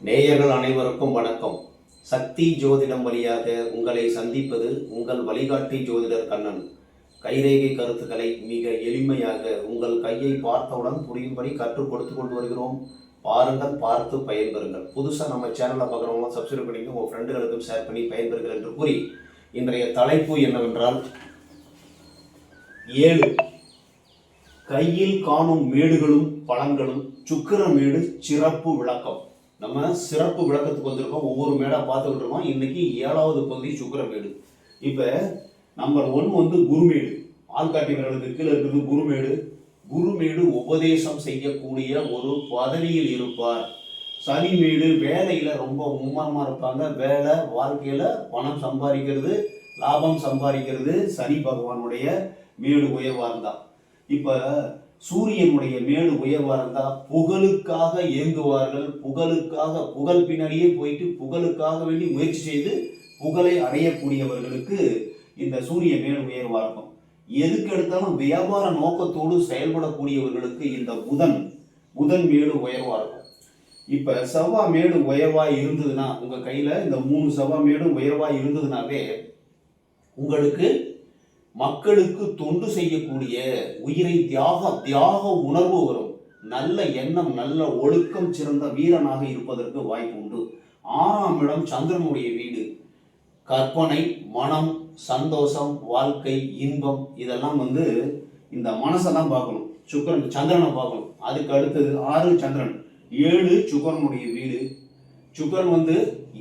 நேயர்கள் அனைவருக்கும் வணக்கம். சக்தி ஜோதிடம் வழியாக உங்களை சந்திப்பது உங்கள் வழிகாட்டி ஜோதிடர் கண்ணன். கைரேகை கருத்துக்களை மிக எளிமையாக உங்கள் கையை பார்த்தவுடன் புரியும்படி கற்றுக் கொடுத்து கொண்டு வருகிறோம். பாருங்கள், பார்த்து பயன்பெறுங்கள். புதுசாக நம்ம சேனலை பார்க்குறவங்க சப்ஸ்கிரைப் பண்ணி உங்கள் ஃப்ரெண்டுகளுக்கும் ஷேர் பண்ணி பயன்பெறுங்கள் என்று கூறி இன்றைய தலைப்பு என்னவென்றால் 7 கையில் காணும் மேடுகளும் பலன்களும் சுக்கிரமேடு சிறப்பு விளக்கம். நம்ம சிறப்பு விளக்கத்துக்கு வந்திருக்கோம். ஒவ்வொரு மேடா பார்த்துக்கிட்டு இருக்கோம். இன்னைக்கு 7வது பகுதி சுக்கிரமேடு. இப்போ நம்பர் 1 வந்து குருமேடு. ஆள்காட்டி விரலுக்கு கீழே இருக்கிறது குருமேடு. குருமேடு உபதேசம் செய்யக்கூடிய ஒரு பதவியில் இருப்பார். சனிமேடு வேலையில ரொம்ப மும்மரமா இருப்பாங்க. வேலை, வாழ்க்கையில பணம் சம்பாதிக்கிறது, லாபம் சம்பாதிக்கிறது சனி பகவானுடைய மேடு உயர்வா இருந்தா. இப்ப சூரியனுடைய மேடு உயர்வா இருந்தா புகழுக்காக இயங்குவார்கள். புகழ் பின்னாடியே போயிட்டு புகழுக்காக வேண்டி முயற்சி செய்து புகழை அடையக்கூடியவர்களுக்கு இந்த சூரிய மேடு உயர்வா இருக்கும். எதுக்கு எடுத்தாலும் வியாபார நோக்கத்தோடு செயல்படக்கூடியவர்களுக்கு இந்த புதன் மேடு உயர்வா இருக்கும். இப்ப செவ்வாய் மேடு உயர்வா இருந்ததுன்னா, உங்க கையில இந்த 3 செவ்வாய் மேடு உயர்வா இருந்ததுனாவே உங்களுக்கு மக்களுக்கு தொண்டு செய்யக்கூடிய உயிரை தியாக உணர்வு வரும். நல்ல எண்ணம், நல்ல ஒழுக்கம் சிறந்த வீரனாக இருப்பதற்கு வாய்ப்பு உண்டு. 6ஆம் இடம் சந்திரனுடைய வீடு. கற்பனை, மனம், சந்தோஷம், வாழ்க்கை, இன்பம் இதெல்லாம் இந்த மனசை தான் பார்க்கணும். சந்திரனை பார்க்கணும். அதுக்கு அடுத்தது 6 சந்திரன், 7 சுக்கிரனுடைய வீடு. சுக்கிரன்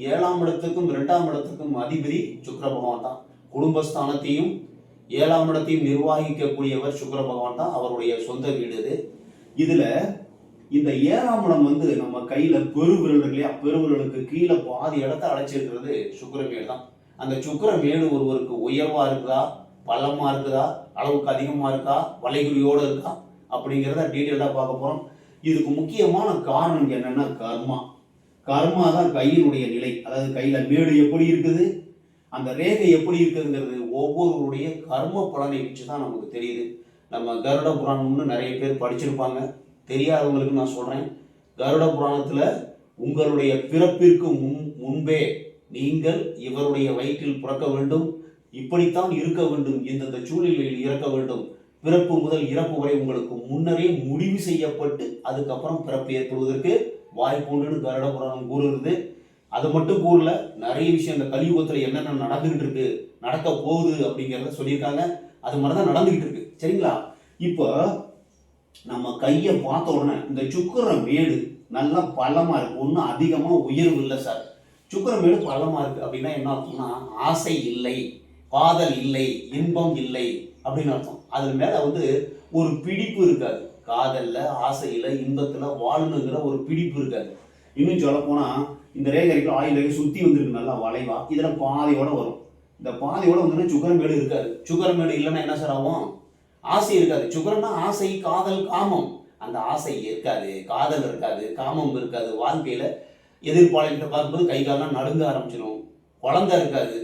7ஆம் இடத்துக்கும் 2ஆம் இடத்துக்கும் அதிபதி சுக்கிர பகவான் தான். குடும்பஸ்தானத்தையும் 7ஆம் இடத்தையும் நிர்வகிக்கக்கூடியவர் சுக்கிர பகவான் தான். அவருடைய சொந்த வீடு இது. இதுல இந்த 7ஆம் இடம் நம்ம கையில பெருவிரல் இருக்கு இல்லையா, பெருவிரலுக்கு கீழே பாதி இடத்தை அடைச்சிருக்கிறது சுக்கிரமேடு தான். அந்த சுக்கிரமேடு ஒருவருக்கு உயர்வா இருக்குதா, பள்ளமா இருக்குதா, அளவுக்கு அதிகமா இருக்கா, வளைகுறியோட இருக்கா அப்படிங்கிறத டீட்டெயிலா பார்க்க போறோம். இதுக்கு முக்கியமான காரணம் என்னன்னா கர்மா தான் கையினுடைய நிலை. அதாவது கையில மேடு எப்படி இருக்குது, அந்த ரேகை எப்படி இருக்குதுங்கிறது ஒவ்வொருவருடைய கர்ம பலனை வச்சு தான் நமக்கு தெரியுது. நம்ம கருட புராணம்னு நிறைய பேர் படிச்சிருப்பாங்க. தெரியாதவங்களுக்கு நான் சொல்றேன். கருட புராணத்துல உங்களுடைய பிறப்பிற்கு முன்பே நீங்கள் இவருடைய வயிற்றில் பிறக்க வேண்டும், இப்படித்தான் இருக்க வேண்டும், இந்த சூழ்நிலையில் இறக்க வேண்டும், பிறப்பு முதல் இறப்பு வரை உங்களுக்கு முன்னரே முடிவு செய்யப்பட்டு அதுக்கப்புறம் பிறப்பு ஏற்படுவதற்கு வாய்ப்பு உண்டுன்னு கருட புராணம் கூறுகிறது. அது மட்டும் கூறல, நிறைய விஷயம் இந்த கலியுகத்துல என்னென்ன நடந்துகிட்டு இருக்கு, நடக்க போகுது அப்படிங்கிறத சொல்லியிருக்காங்க. அது மாதிரிதான் நடந்துகிட்டு இருக்கு. சரிங்களா? இப்போ நம்ம கையை பார்த்த உடனே இந்த சுக்கிரமேடு நல்லா பள்ளமா இருக்கு. ஒன்றும் அதிகமா உயர்வு இல்லை சார். சுக்கிரமேடு பள்ளமா இருக்கு அப்படின்னா என்ன அர்த்தம்னா, ஆசை இல்லை, காதல் இல்லை, இன்பம் இல்லை அப்படின்னு அர்த்தம். அது மேல ஒரு பிடிப்பு இருக்காது. காதல்ல, ஆசையில, இன்பத்துல வாழணுங்கிற ஒரு பிடிப்பு இருக்காது. இன்னும் சொல்ல போனா இந்த ரேகைக்கு ஆயில் ரேகை சுத்தி வந்திருக்கு நல்லா வளைவா. இதுல பாதியோட வரும். இந்த பாதியோட சுக்கிரமேடு இருக்காது. சுக்கிரமேடு இல்லைன்னா என்ன சார் ஆகும்? ஆசை இருக்காது. சுக்கிரன்னா ஆசை, காதல், காமம். அந்த ஆசை இருக்காது, காதல் இருக்காது, காமம் இருக்காது. வாழ்க்கையில எதிர்பாலிட்ட பார்க்கும்போது கை காலெல்லாம் நடுங்க ஆரம்பிச்சிடும். குழந்தை இருக்காது.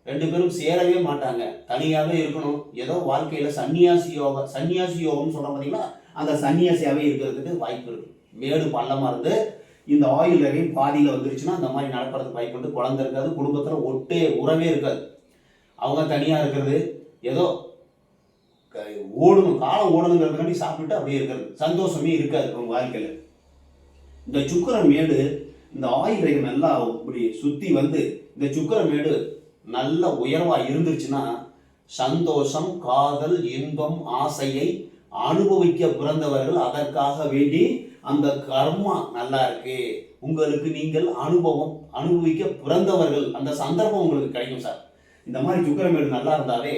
2 பேரும் சேரவே மாட்டாங்க, தனியாவே இருக்கணும். ஏதோ வாழ்க்கையில சன்னியாசி யோகம்னு சொல்ற பார்த்தீங்களா, அந்த சன்னியாசியாவே இருக்கிறதுக்கு வாய்ப்பு இருக்கு. மேடு பள்ளமா இருந்து இந்த ஆயில் ரேகை பாதியில வந்துருச்சுன்னா அந்த மாதிரி நடக்கிறதுக்கு வாய்ப்பு உண்டு. குழந்தை இருக்காது, குடும்பத்துல உறவே இருக்காது. அவங்க தனியா இருக்கிறது, ஏதோ ஓடணும், காலம் ஓடணுங்கிறதுக்காண்டி சாப்பிட்டுட்டு அப்படியே இருக்கிறது, சந்தோஷமே இருக்காது உங்க வாழ்க்கையில. இந்த சுக்கிரமேடு இந்த ஆயில் ரேகை நல்லா இப்படி சுத்தி இந்த சுக்கிரமேடு நல்ல உயர்வா இருந்துச்சுன்னா சந்தோஷம், காதல், இன்பம், ஆசையை அனுபவிக்க பிறந்தவர்கள். அதற்காக வேண்டி அந்த கர்மா நல்லா இருக்கு உங்களுக்கு, நீங்கள் அனுபவிக்க பிறந்தவர்கள், அந்த சந்தர்ப்பம் உங்களுக்கு கிடைக்கும் சார். இந்த மாதிரி சுக்கிரமேடு நல்லா இருந்தாலே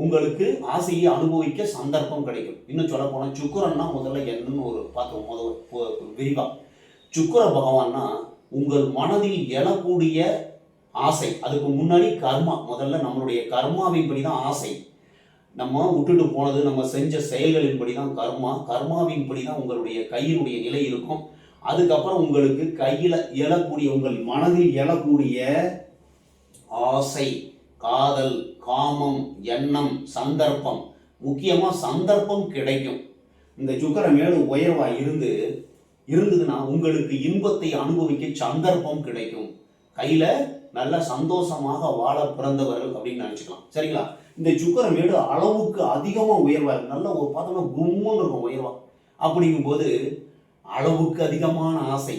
உங்களுக்கு ஆசையை அனுபவிக்க சந்தர்ப்பம் கிடைக்கும். இன்னும் சொல்ல போனா சுக்கிரன்னா முதல்ல என்னன்னு பார்த்தோம் விரிவா. சுக்கிர பகவான்னா உங்கள் மனதில் எழக்கூடிய ஆசை. அதுக்கு முன்னாடி கர்மா. முதல்ல நம்மளுடைய கர்மாவின்படி தான் ஆசை. நம்ம விட்டுட்டு போனது, நம்ம செஞ்ச செயல்களின்படி தான் கர்மாவின்படி தான் உங்களுடைய கையினுடைய நிலை இருக்கும். அதுக்கப்புறம் உங்களுக்கு கையில எழக்கூடிய, உங்கள் மனதில் எழக்கூடிய ஆசை, காதல், காமம், எண்ணம், சந்தர்ப்பம், முக்கியமா சந்தர்ப்பம் கிடைக்கும். இந்த சுக்கிரமேடு உயர்வா இருந்து இருந்ததுன்னா உங்களுக்கு இன்பத்தை அனுபவிக்க சந்தர்ப்பம் கிடைக்கும். கையில நல்ல சந்தோஷமாக வாழ பிறந்தவர்கள் அப்படின்னு நினைச்சுக்கலாம். சரிங்களா? இந்த சுக்கிரமேடு அளவுக்கு அதிகமா உயர்வா இருக்கு. நல்ல ஒரு பார்த்தோம்னா கும்முன்னு இருக்கும் உயர்வா. அப்படிங்கும்போது அளவுக்கு அதிகமான ஆசை,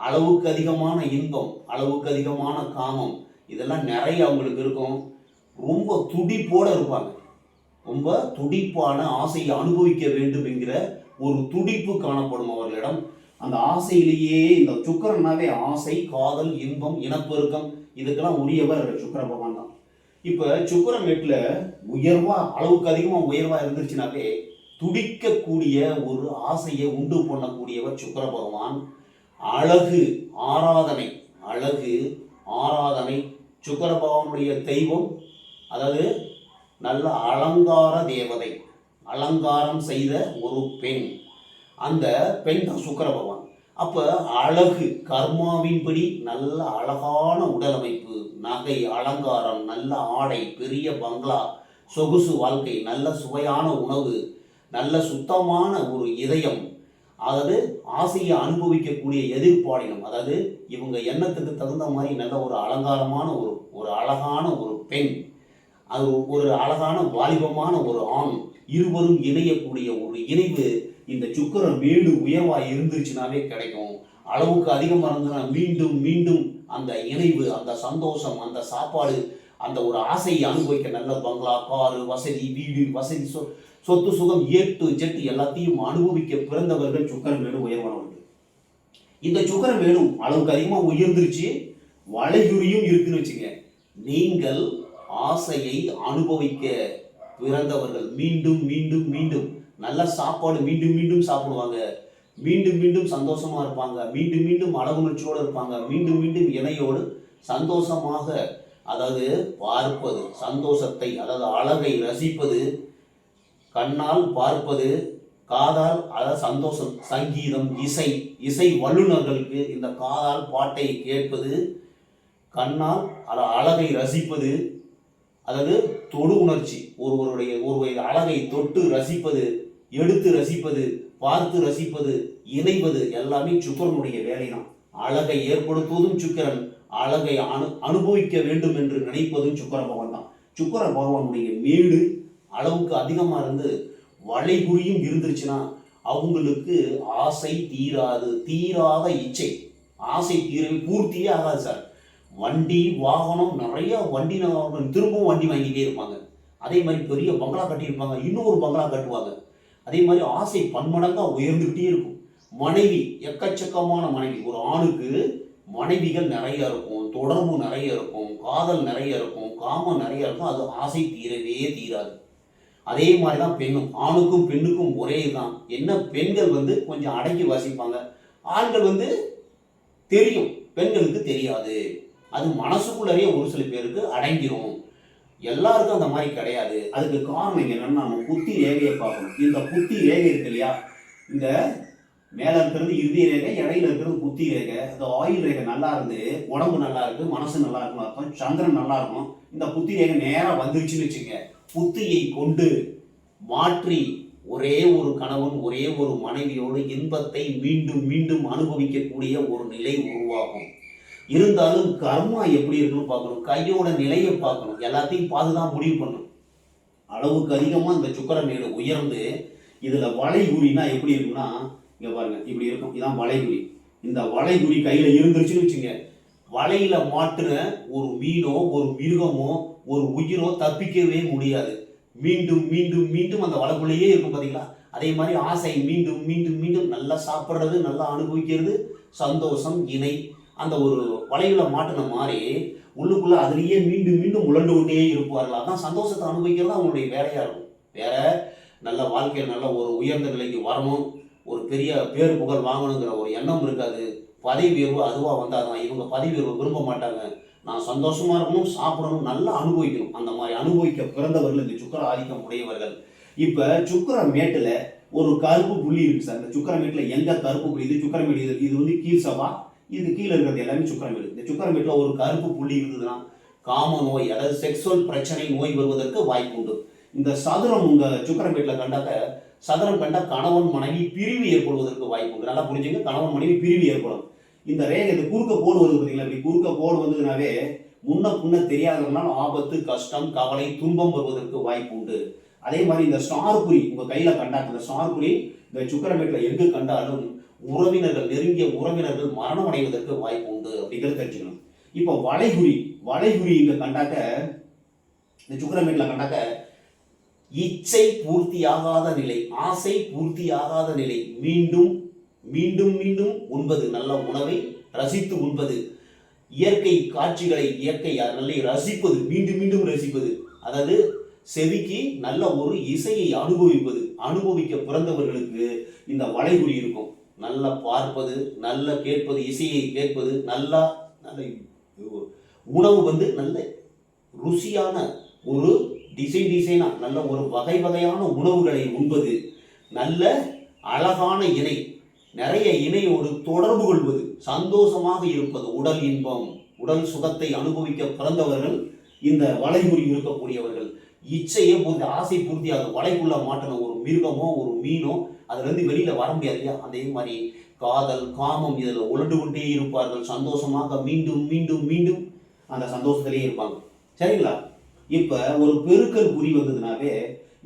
அளவுக்கு அதிகமான இன்பம், அளவுக்கு அதிகமான காமம், இதெல்லாம் நிறைய அவங்களுக்கு இருக்கும். ரொம்ப துடிப்போட இருப்பாங்க. ரொம்ப துடிப்பான ஆசையை அனுபவிக்க வேண்டும் என்கிற ஒரு துடிப்பு காணப்படும் அவர்களிடம். அந்த ஆசையிலேயே இந்த சுக்கிரனாவே ஆசை, காதல், இன்பம், இனப்பெருக்கம் இதுக்கெல்லாம் உரியவர் சுக்கிர பகவான் தான். இப்போ சுக்கிரமேட்டில் உயர்வா அளவுக்கு அதிகமாக உயர்வா இருந்துச்சுனாவே துடிக்கக்கூடிய ஒரு ஆசையை உண்டு பண்ணக்கூடியவர் சுக்கிர பகவான். அழகு ஆராதனை, அழகு ஆராதனை சுக்கிர பகவானுடைய தெய்வம். அதாவது நல்ல அலங்கார தேவதை, அலங்காரம் செய்த ஒரு பெண். அந்த பெண் தான் சுக்கிர பகவான். அப்போ அழகு கர்மாவின்படி நல்ல அழகான உடல் அமைப்பு, நகை, அலங்காரம், நல்ல ஆடை, பெரிய பங்களா, சொகுசு வாழ்க்கை, நல்ல சுவையான உணவு, நல்ல சுத்தமான ஒரு இதயம், அதாவது ஆசையை அனுபவிக்கக்கூடிய எதிர்ப்பாளினம். அதாவது இவங்க எண்ணத்துக்கு தகுந்த மாதிரி நல்ல ஒரு அலங்காரமான ஒரு அழகான ஒரு பெண், அது ஒரு அழகான வாலிபமான ஒரு ஆண், இருவரும் இணையக்கூடிய ஒரு இணைவு இந்த சுக்கிரமேடு உயர்வாக இருந்துச்சுனாவே கிடைக்கும். அளவுக்கு அதிகமாக இருந்ததுன்னா மீண்டும் மீண்டும் அந்த இணைவு, அந்த சந்தோஷம், அந்த சாப்பாடு, அந்த ஒரு ஆசையை அனுபவிக்க நல்ல பங்களா, காரு, வசதி, வீடு வசதி, சொத்து சுகம், ஏட்டு ஜெட்டு எல்லாத்தையும் அனுபவிக்க பிறந்தவர்கள் சுக்கிரமேடு உயர்வானவர்கள். இந்த சுக்கிரமேடும் அளவுக்கு அதிகமாக உயர்ந்துருச்சு, வளைகுறியும் இருக்குன்னு வச்சுங்க. நீங்கள் ஆசையை அனுபவிக்க பிறந்தவர்கள் மீண்டும் மீண்டும் மீண்டும் நல்ல சாப்பாடு மீண்டும் மீண்டும் சாப்பிடுவாங்க, மீண்டும் மீண்டும் சந்தோஷமா இருப்பாங்க, மீண்டும் மீண்டும் அழகுணர்ச்சியோடு இருப்பாங்க, மீண்டும் மீண்டும் இணையோடு சந்தோஷமாக, அதாவது பார்ப்பது சந்தோஷத்தை, அதாவது அழகை ரசிப்பது, கண்ணால் பார்ப்பது, காதால் அதாவது சந்தோஷம், சங்கீதம், இசை, இசை வல்லுநர்களுக்கு இந்த காதால் பாட்டை கேட்பது, கண்ணால் அழகை ரசிப்பது, அதாவது தொடு உணர்ச்சி, ஒருவருடைய அழகை தொட்டு ரசிப்பது, எடுத்து ரசிப்பது, பார்த்து ரசிப்பது, இணைவது எல்லாமே சுக்கிரனுடைய வேலை தான். அழகை ஏற்படுத்துவதும் சுக்கிரன், அழகை அனுபவிக்க வேண்டும் என்று நினைப்பதும் சுக்கிர பகவான் தான். சுக்கிர பகவானுடைய மேடு அளவுக்கு அதிகமாக இருந்து வளைகுறியும் இருந்துருச்சுன்னா அவங்களுக்கு ஆசை தீராது, தீராத இச்சை, ஆசை தீரவே பூர்த்தியே ஆகாது சார். வண்டி வாகனம் நிறைய வண்டி, திரும்பவும் வண்டி வாங்கிட்டே இருப்பாங்க. அதே மாதிரி பெரிய பங்களா கட்டியிருப்பாங்க, இன்னொரு பங்களா கட்டுவாங்க. அதே மாதிரி ஆசை பன்மடங்காக உயர்ந்துகிட்டே இருக்கும். மனைவி, எக்கச்சக்கமான மனைவி. ஒரு ஆணுக்கு மனைவிகள் நிறைய இருக்கும், தொடர்பு நிறைய இருக்கும், காதல் நிறைய இருக்கும், காமம் நிறைய இருக்கும். அது ஆசை தீரவே தீராது. அதே மாதிரி தான் பெண்ணும், ஆணுக்கும் பெண்ணுக்கும் ஒரே தான். என்ன, பெண்கள் கொஞ்சம் அடக்கி வாசிப்பாங்க, ஆண்கள் தெரியும், பெண்களுக்கு தெரியாது. அது மனசுக்குள்ளேயே ஒரு சில பேருக்கு அடங்கிரும். எல்லாருக்கும் அந்த மாதிரி கிடையாது. அதுக்கு காரணம் என்னன்னா நம்ம புத்தி ரேகையை பார்க்கணும். இந்த புத்தி ரேகை இருக்கு இல்லையா, இந்த மேல இருக்கிறது இறுதி ரேகை, இடையில இருக்கிறது புத்தி ரேகை. அந்த ஆயில் ரேகை நல்லா இருந்து உடம்பு நல்லா இருக்கு, மனசு நல்லா இருக்கும் அர்த்தம், சந்திரன் நல்லா இருக்கும். இந்த புத்தி ரேகை நேரம் வந்துருச்சுன்னு வச்சுங்க, புத்தியை கொண்டு மாற்றி ஒரே ஒரு கணவன், ஒரே ஒரு மனைவியோடு இன்பத்தை மீண்டும் மீண்டும் அனுபவிக்கக்கூடிய ஒரு நிலை உருவாகும். இருந்தாலும் கர்மா எப்படி இருக்குன்னு பார்க்கணும், கையோட நிலையை பார்க்கணும், எல்லாத்தையும் பார்த்துதான் முடிவு பண்ணணும். அளவுக்கு அதிகமாக இந்த சுக்கிரமேடு உயர்ந்து இதில் வளைகுறினா எப்படி இருக்குன்னா, இங்கே பாருங்க, இப்படி இருக்கும். இதான் வளைகுறி. இந்த வளைகுறி கையில் இருந்துருச்சுன்னு வச்சுங்க, வலையில மாட்டுற ஒரு மீனோ ஒரு மிருகமோ ஒரு உயிரோ தப்பிக்கவே முடியாது. மீண்டும் மீண்டும் மீண்டும் அந்த வலைக்குள்ளேயே இருக்கும். பார்த்தீங்களா? அதே மாதிரி ஆசை மீண்டும் மீண்டும் மீண்டும் நல்லா சாப்பிட்றது, நல்லா அனுபவிக்கிறது, சந்தோஷம், இணை, அந்த ஒரு வலையில மாட்டின மாதிரி உள்ளுக்குள்ள அதுலேயே மீண்டும் மீண்டும் உழண்டு கொண்டே இருப்பார்கள். அதான் சந்தோஷத்தை அனுபவிக்கிறது அவங்களுடைய வேலையாக இருக்கும். வேற நல்ல வாழ்க்கையில் நல்ல ஒரு உயர்ந்த நிலைக்கு வரணும், ஒரு பெரிய பேரு புகழ் வாங்கணுங்கிற ஒரு எண்ணம் இருக்காது. பதவி உயர்வு அதுவாக வந்தால் தான். இவங்க பதவி உயர்வு விரும்ப மாட்டாங்க. நான் சந்தோஷமா இருக்கணும், சாப்பிடணும், நல்லா அனுபவிக்கணும். அந்த மாதிரி அனுபவிக்க பிறந்தவர்கள் இந்த சுக்கிர ஆதிக்கம் உடையவர்கள். இப்போ சுக்கிரமேட்டில் ஒரு கருப்பு புள்ளி இருக்கு சார். இந்த சுக்கிரமேட்டில் எங்க கருப்பு புள்ளி, இது சுக்கிரமேடு, இது கீழ் சபா, இது கீழே இருக்கிறது எல்லாமே சுக்கிரமேடு. இந்த சுக்கிரமேட்டில் ஒரு கருப்பு புள்ளி இருந்ததுன்னா காம நோய், அதாவது செக்ஸுவல் பிரச்சனை நோய் வருவதற்கு வாய்ப்பு உண்டு. இந்த சதுரம் உங்க சுக்கிரமேட்டில் கண்டாக்க சதுரம் கண்ட கணவன் மனைவி பிரிவு ஏற்படுவதற்கு வாய்ப்பு உண்டு. நல்லா புரிஞ்சுங்க, கணவன் மனைவி பிரிவு ஏற்படும். இந்த ரேகை இந்த குறுக்க கோடு வருது பார்த்தீங்களா, இப்படி குறுக்க கோடு வந்ததுனாவே முன்ன பின்ன தெரியாததுனால ஆபத்து, கஷ்டம், கவலை, துன்பம் வருவதற்கு வாய்ப்பு உண்டு. அதே மாதிரி இந்த ஸ்டார் குறி உங்க கையில கண்டாக்க, இந்த ஸ்டார் குறி இந்த சுக்கிரமேட்டில் எங்கு கண்டாலும் உறவினர்கள், நெருங்கிய உறவினர்கள் மரணம் அடைவதற்கு வாய்ப்பு உண்டு அப்படிங்கிறது தெரிஞ்சுக்கணும். இப்போ வளைகுறி இங்க கண்டாக்க, இந்த சுக்கிரமேட்டில் கண்டாக்க இச்சை பூர்த்தியாகாத நிலை, ஆசை பூர்த்தியாகாத நிலை, மீண்டும் மீண்டும் மீண்டும் உண்பது, நல்ல உணவை ரசித்து உண்பது, இயற்கை காட்சிகளை இயற்கை நல்ல ரசிப்பது, மீண்டும் மீண்டும் ரசிப்பது, அதாவது செவிக்கு நல்ல ஒரு இசையை அனுபவிக்க பிறந்தவர்களுக்கு இந்த வளைகுறி இருக்கும். நல்லா பார்ப்பது, நல்லா கேட்பது, இசையை கேட்பது, நல்ல உணவு நல்ல ருசியான ஒரு டிசைனா நல்ல ஒரு வகையான உணவுகளை உண்பது, நல்ல அழகான இணை, நிறைய இணையோடு தொடர்பு கொள்வது, சந்தோஷமாக இருப்பது, உடல் இன்பம், உடல் சுகத்தை அனுபவிக்க பிறந்தவர்கள் இந்த வளைகுறி இருக்கக்கூடியவர்கள். இச்சையை ஆசை பூர்த்தியாக வலைக்குள்ள மாட்டணும். ஒரு மிருகமோ ஒரு மீனோ அதுல இருந்து வெளியில வர முடியாது இல்லையா, அதே மாதிரி காதல், காமம் இதுல உழண்டு கொண்டே இருப்பார்கள். சந்தோஷமாக மீண்டும் மீண்டும் மீண்டும் அந்த சந்தோஷத்திலேயே இருப்பாங்க. சரிங்களா? இப்ப ஒரு பெருக்கல் குறி வந்ததுனாவே,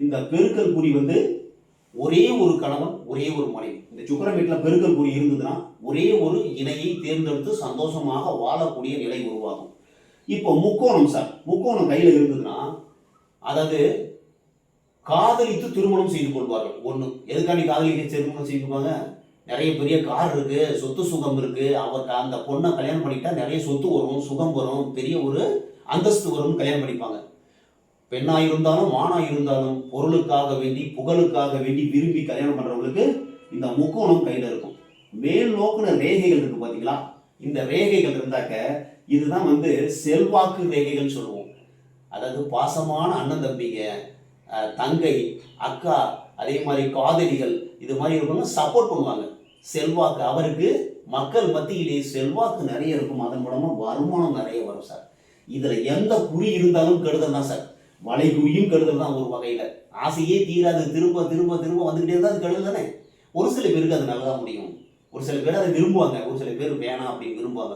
இந்த பெருக்கல் குறி ஒரே ஒரு கணவன், ஒரே ஒரு மனைவி, இந்த சுக்கிரமேட்டில் பெருக்கல் குறி இருந்ததுன்னா ஒரே ஒரு இணையை தேர்ந்தெடுத்து சந்தோஷமாக வாழக்கூடிய நிலை உருவாகும். இப்போ முக்கோணம் சார், முக்கோணம் கையில் இருந்ததுன்னா, அதாவது காதலித்து திருமணம் செய்து கொள்வார்கள். ஒன்று, எதுக்காண்டி காதலிக்க திருமணம் செய்துப்பாங்க? நிறைய பெரிய கார் இருக்கு, சொத்து சுகம் இருக்கு, அவருக்கு அந்த பொண்ணை கல்யாணம் பண்ணிட்டா நிறைய சொத்து வரும், சுகம் வரும், பெரிய ஒரு அந்தஸ்து வரும்னு கல்யாணம் பண்ணிப்பாங்க. பெண்ணாக இருந்தாலும் ஆணாக இருந்தாலும் பொருளுக்காக வேண்டி, புகழுக்காக வேண்டி விரும்பி கல்யாணம் பண்றவங்களுக்கு இந்த முக்கோணம் கையில இருக்கும். மேல் நோக்குன ரேகைகள் இருக்கு பாத்தீங்களா, இந்த ரேகைகள் இருந்தாக்க இதுதான் செல்வாக்கு ரேகைகள் சொல்லுவோம். அதாவது பாசமான அண்ணன் தம்பிங்க, தங்கை, அக்கா, அதே மாதிரி காதலிகள், இது மாதிரி இருக்கவங்க சப்போர்ட் பண்ணுவாங்க. செல்வாக்கு, அவருக்கு மக்கள் மத்தியிலே செல்வாக்கு நிறைய இருக்கும், அதன் மூலமா வருமானம் நிறைய வரும் சார். இதுல எந்த குறி இருந்தாலும் கெடுதல் தான் சார். வளைகுறியும் கெடுதல் தான் ஒரு வகையில. ஆசையே தீராது, திரும்ப திரும்ப திரும்ப வந்துகிட்டே இருந்தால் அது கெடுதல் தானே. ஒரு சில பேருக்கு அது நல்லதா முடியும், ஒரு சில பேர் அதை விரும்புவாங்க, ஒரு சில பேர் வேணாம் அப்படின்னு விரும்புவாங்க.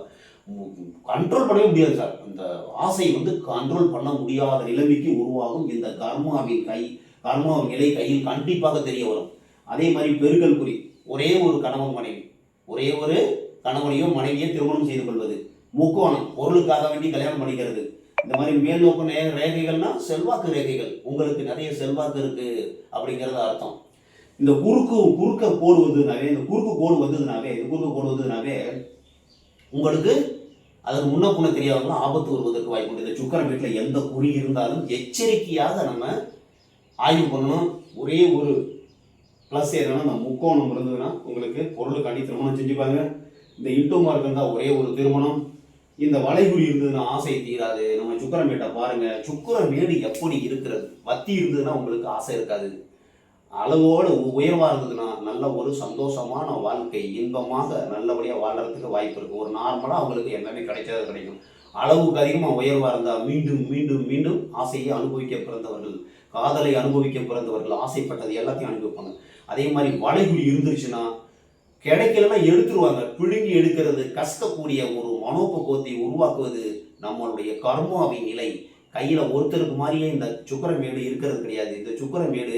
கண்ட்ரோல் பண்ணவே முடியாது சார். இந்த ஆசை கண்ட்ரோல் பண்ண முடியாத நிலைமைக்கு உருவாகும். இந்த கர்மாவின் நிலை கையில் கண்டிப்பாக தெரிய வரும். அதே மாதிரி பெருக்கல் குறி, ஒரே ஒரு கணவன் மனைவி, ஒரே ஒரு கணவனையோ மனைவியோ திருமணம் செய்து கொள்வது. முக்கோணம், பொருளுக்காக வேண்டி கல்யாணம் பண்ணிக்கிறது. இந்த மாதிரி மேல் நோக்கு ரேகைகள்னா செல்வாக்கு ரேகைகள், உங்களுக்கு நிறைய செல்வாக்கு இருக்கு அப்படிங்கிறது அர்த்தம். இந்த குறுக்க கோடு வந்ததுனாவே, இந்த குறுக்கு கோடு வந்ததுனாவே உங்களுக்கு அதுக்கு முன்ன புண்ண தெரியாதவங்களும் ஆபத்து வருவதற்கு வாய்ப்பு உண்டு. இந்த சுக்கிரமேட்டில் எந்த குறி இருந்தாலும் எச்சரிக்கையாக நம்ம ஆய்வு பண்ணணும். ஒரே ஒரு ப்ளஸ் என்னன்னா, இந்த முக்கோணம் இருந்ததுன்னா உங்களுக்கு பொருளுக்காண்டி திருமணம் செஞ்சுப்பாங்க. இந்த இன்டோ மார்க் இருந்தால் ஒரே ஒரு திருமணம். இந்த வளைகுறி இருந்ததுன்னா ஆசை தீராது. நம்ம சுக்கிரமேட்டை பாருங்க, சுக்கிரமேடு எப்படி இருக்கிறது. வத்தி இருந்ததுன்னா உங்களுக்கு ஆசை இருக்காது. அளவோடு உயர்வாக இருந்ததுன்னா நல்ல ஒரு சந்தோஷமான வாழ்க்கை, இன்பமாக நல்லபடியாக வாழ்றதுக்கு வாய்ப்பு இருக்குது. ஒரு நார்மலாக அவங்களுக்கு எல்லாமே கிடைக்கும். அளவுக்கு அதிகமாக உயர்வாக இருந்தால் மீண்டும் மீண்டும் மீண்டும் ஆசையை அனுபவிக்க பிறந்தவர்கள், காதலை அனுபவிக்க பிறந்தவர்கள், ஆசைப்பட்டது எல்லாத்தையும் அனுபவிப்பாங்க. அதே மாதிரி வளைகுறி இருந்துருச்சுன்னா கிடைக்கலன்னா எடுத்துருவாங்க. பிடுங்கி எடுக்கிறது, கஷ்டக்கூடிய ஒரு மனோபக்குவத்தை உருவாக்குவது நம்மளுடைய கர்மாவின் நிலை. கையில் ஒருத்தருக்கு மாதிரியே இந்த சுக்கிரமேடு இருக்கிறது கிடையாது. இந்த சுக்கிரமேடு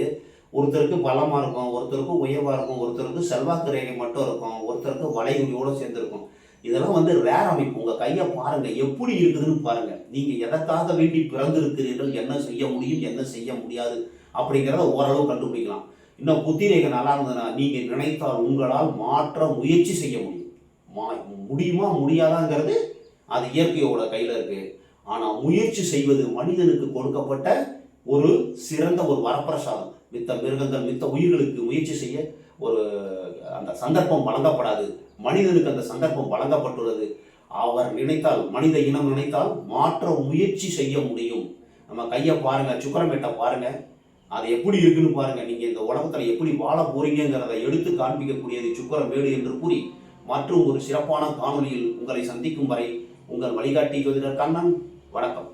ஒருத்தருக்கு பலமாக இருக்கும், ஒருத்தருக்கு உயர்வாக இருக்கும், ஒருத்தருக்கு செல்வாக்கு ரேகை மட்டும் இருக்கும், ஒருத்தருக்கு வளைகுறியோடு சேர்ந்துருக்கும். இதெல்லாம் ரேர் அமைப்பு. உங்கள் கையை பாருங்கள் எப்படி இருக்குதுன்னு பாருங்கள். நீங்கள் எதற்காக வேண்டி பிறந்திருக்கிறீர்கள், என்ன செய்ய முடியும், என்ன செய்ய முடியாது அப்படிங்கிறத ஓரளவு கண்டுபிடிக்கலாம். இன்னும் புத்திரேகை நல்லா இருந்ததுன்னா நீங்கள் நினைத்தால் உங்களால் மாற்ற முயற்சி செய்ய முடியும். முடியுமா முடியாதாங்கிறது அது இயற்கையோட கையில் இருக்குது. ஆனால் முயற்சி செய்வது மனிதனுக்கு கொடுக்கப்பட்ட ஒரு சிறந்த ஒரு வரப்பிரசாதம். மித்த மிருகங்கள், மித்த உயிர்களுக்கு முயற்சி செய்ய ஒரு அந்த சந்தர்ப்பம் வழங்கப்படாது. மனிதனுக்கு அந்த சந்தர்ப்பம் வழங்கப்பட்டுள்ளது. அவர் நினைத்தால், மனித இனம் நினைத்தால் மாற்ற முயற்சி செய்ய முடியும். நம்ம கையை பாருங்க, சுக்கிரமேட்டை பாருங்க, அது எப்படி இருக்குன்னு பாருங்க. நீங்க இந்த உலகத்துல எப்படி வாழ போறீங்கிறத எடுத்து காண்பிக்கக்கூடியது சுக்கிரமேடு என்று கூறி, மற்றும் ஒரு சிறப்பான காணொலியில் உங்களை சந்திக்கும் வரை உங்கள் வழிகாட்டி ஜோதிடர் கண்ணன். வணக்கம்.